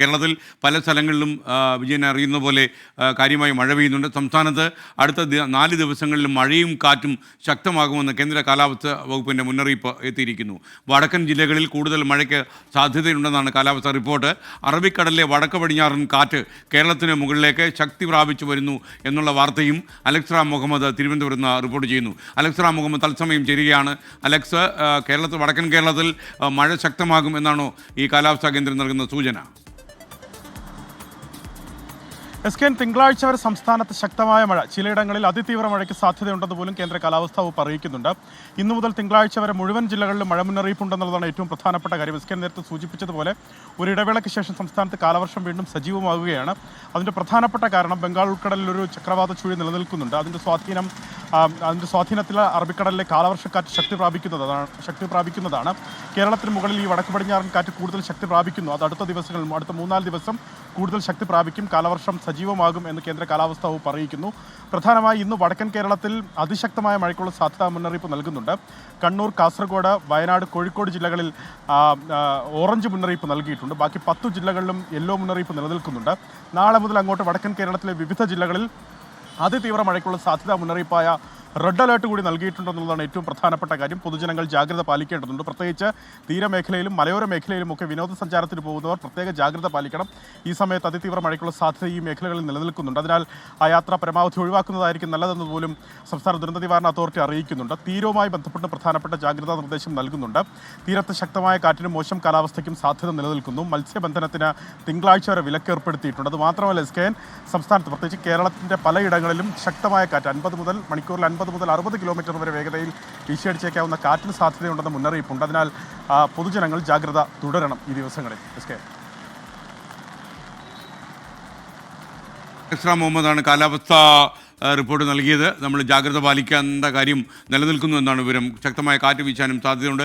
കേരളത്തിൽ പല സ്ഥലങ്ങളിലും വിജയൻ അറിയുന്ന പോലെ കാര്യമായി മഴ പെയ്യുന്നുണ്ട്. സംസ്ഥാനത്ത് അടുത്ത 4 ദിവസങ്ങളിലും മഴയും കാറ്റും ശക്തമാകുമെന്ന് കേന്ദ്ര കാലാവസ്ഥാ വകുപ്പിൻ്റെ മുന്നറിയിപ്പ് എത്തിയിരിക്കുന്നു. വടക്കൻ ജില്ലകളിൽ കൂടുതൽ മഴയ്ക്ക് സാധ്യതയുണ്ടെന്നാണ് കാലാവസ്ഥാ റിപ്പോർട്ട്. അറബിക്കടലിലെ വടക്ക് പടിഞ്ഞാറൻ കാറ്റ് കേരളത്തിന് മുകളിലേക്ക് ശക്തി പ്രാപിച്ചു വരുന്നു എന്നുള്ള വാർത്തയും അലക്സ് മുഹമ്മദ് തിരുവനന്തപുരത്ത് നിന്ന് റിപ്പോർട്ട് ചെയ്യുന്നു. അലക്സ് മുഹമ്മദ് തത്സമയം ചേരുകയാണ്. അലക്സ്, വടക്കൻ കേരളത്തിൽ മഴ ശക്തമാകും എന്നാണോ ഈ കാലാവസ്ഥാ കേന്ദ്രം നൽകുന്ന സൂചന? തിങ്കളാഴ്ച വരെ സംസ്ഥാനത്ത് ശക്തമായ മഴ, ചിലയിടങ്ങളിൽ അതിതീവ്ര മഴയ്ക്ക് സാധ്യതയുണ്ടെന്ന് പോലും കേന്ദ്ര കാലാവസ്ഥാ വകുപ്പ് അറിയിക്കുന്നുണ്ട്. ഇന്നു മുതൽ തിങ്കളാഴ്ച വരെ മുഴുവൻ ജില്ലകളിലും മഴ മുന്നറിയിപ്പുണ്ടെന്നുള്ളതാണ് ഏറ്റവും പ്രധാനപ്പെട്ട കാര്യം. നേരത്തെ സൂചിപ്പിച്ചതുപോലെ ഒരു ഇടവേളയ്ക്ക് ശേഷം സംസ്ഥാനത്ത് കാലവർഷം വീണ്ടും സജീവമാകുകയാണ്. അതിൻ്റെ പ്രധാനപ്പെട്ട കാരണം ബംഗാൾ ഉൾക്കടലിൽ ഒരു ചക്രവാത ചുഴി നിലനിൽക്കുന്നുണ്ട്. അതിൻ്റെ സ്വാധീനത്തിൽ അറബിക്കടലിലെ കാലവർഷക്കാറ്റ് ശക്തി പ്രാപിക്കുന്നതാണ്. കേരളത്തിന് മുകളിൽ ഈ വടക്ക് പടിഞ്ഞാറൻ കാറ്റ് കൂടുതൽ ശക്തി പ്രാപിക്കുന്നു. അത് അടുത്ത 3-4 ദിവസം കൂടുതൽ ശക്തി പ്രാപിക്കും. കാലവർഷം സജീവമാകും എന്ന് കേന്ദ്ര കാലാവസ്ഥാ വകുപ്പ് അറിയിക്കുന്നു. പ്രധാനമായി ഇന്ന് വടക്കൻ കേരളത്തിൽ അതിശക്തമായ മഴയ്ക്കുള്ള സാധ്യതാ മുന്നറിയിപ്പ് നൽകുന്നുണ്ട്. കണ്ണൂർ, കാസർഗോഡ്, വയനാട്, കോഴിക്കോട് ജില്ലകളിൽ ഓറഞ്ച് മുന്നറിയിപ്പ് നൽകിയിട്ടുണ്ട്. ബാക്കി 10 ജില്ലകളിലും യെല്ലോ മുന്നറിയിപ്പ് നിലനിൽക്കുന്നുണ്ട്. നാളെ മുതൽ അങ്ങോട്ട് വടക്കൻ കേരളത്തിലെ വിവിധ ജില്ലകളിൽ അതിതീവ്ര മഴയ്ക്കുള്ള സാധ്യതാ മുന്നറിയിപ്പായ റെഡ് അലേർട്ട് കൂടി നൽകിയിട്ടുണ്ടെന്നുള്ളതാണ് ഏറ്റവും പ്രധാനപ്പെട്ട കാര്യം. പൊതുജനങ്ങൾ ജാഗ്രത പാലിക്കേണ്ടതുണ്ട്. പ്രത്യേകിച്ച് തീരമേഖലയിലും മലയോര മേഖലയിലും ഒക്കെ വിനോദസഞ്ചാരത്തിന് പോകുന്നവർ പ്രത്യേക ജാഗ്രത പാലിക്കണം. ഈ സമയത്ത് അതിതീവ്ര മഴയ്ക്കുള്ള സാധ്യത ഈ മേഖലകളിൽ നിലനിൽക്കുന്നുണ്ട്. അതിനാൽ ആ യാത്ര പരമാവധി ഒഴിവാക്കുന്നതായിരിക്കും നല്ലതെന്ന് പോലും സംസ്ഥാന ദുരന്ത നിവാരണ അതോറിറ്റി അറിയിക്കുന്നുണ്ട്. തീരവുമായി ബന്ധപ്പെട്ട് പ്രധാനപ്പെട്ട ജാഗ്രതാ നിർദ്ദേശം നൽകുന്നുണ്ട്. തീരത്ത് ശക്തമായ കാറ്റിനും മോശം കാലാവസ്ഥയ്ക്കും സാധ്യത നിലനിൽക്കുന്നു. മത്സ്യബന്ധനത്തിന് തിങ്കളാഴ്ച വരെ വിലക്ക് ഏർപ്പെടുത്തിയിട്ടുണ്ട്. അതുമാത്രമല്ല, സംസ്ഥാനത്ത് പ്രത്യേകിച്ച് കേരളത്തിൻ്റെ പലയിടങ്ങളിലും ശക്തമായ കാറ്റ് മണിക്കൂറിൽ 50 മുതൽ 60 കിലോമീറ്റർ വരെ വേഗതയിൽ വീശിയടിച്ചേക്കാവുന്ന കാറ്റിന് സാധ്യതയുണ്ടെന്ന മുന്നറിയിപ്പുണ്ട്. അതിനാൽ പൊതുജനങ്ങൾ ജാഗ്രത തുടരണം ഈ ദിവസങ്ങളിൽ. അലക്സ് മുഹമ്മദാണ് കാലാവസ്ഥാ റിപ്പോർട്ട് നൽകിയത്. നമ്മൾ ജാഗ്രത പാലിക്കേണ്ട കാര്യം നിലനിൽക്കുന്നു എന്നാണ് വിവരം. ശക്തമായ കാറ്റ് വീശാനും സാധ്യതയുണ്ട്.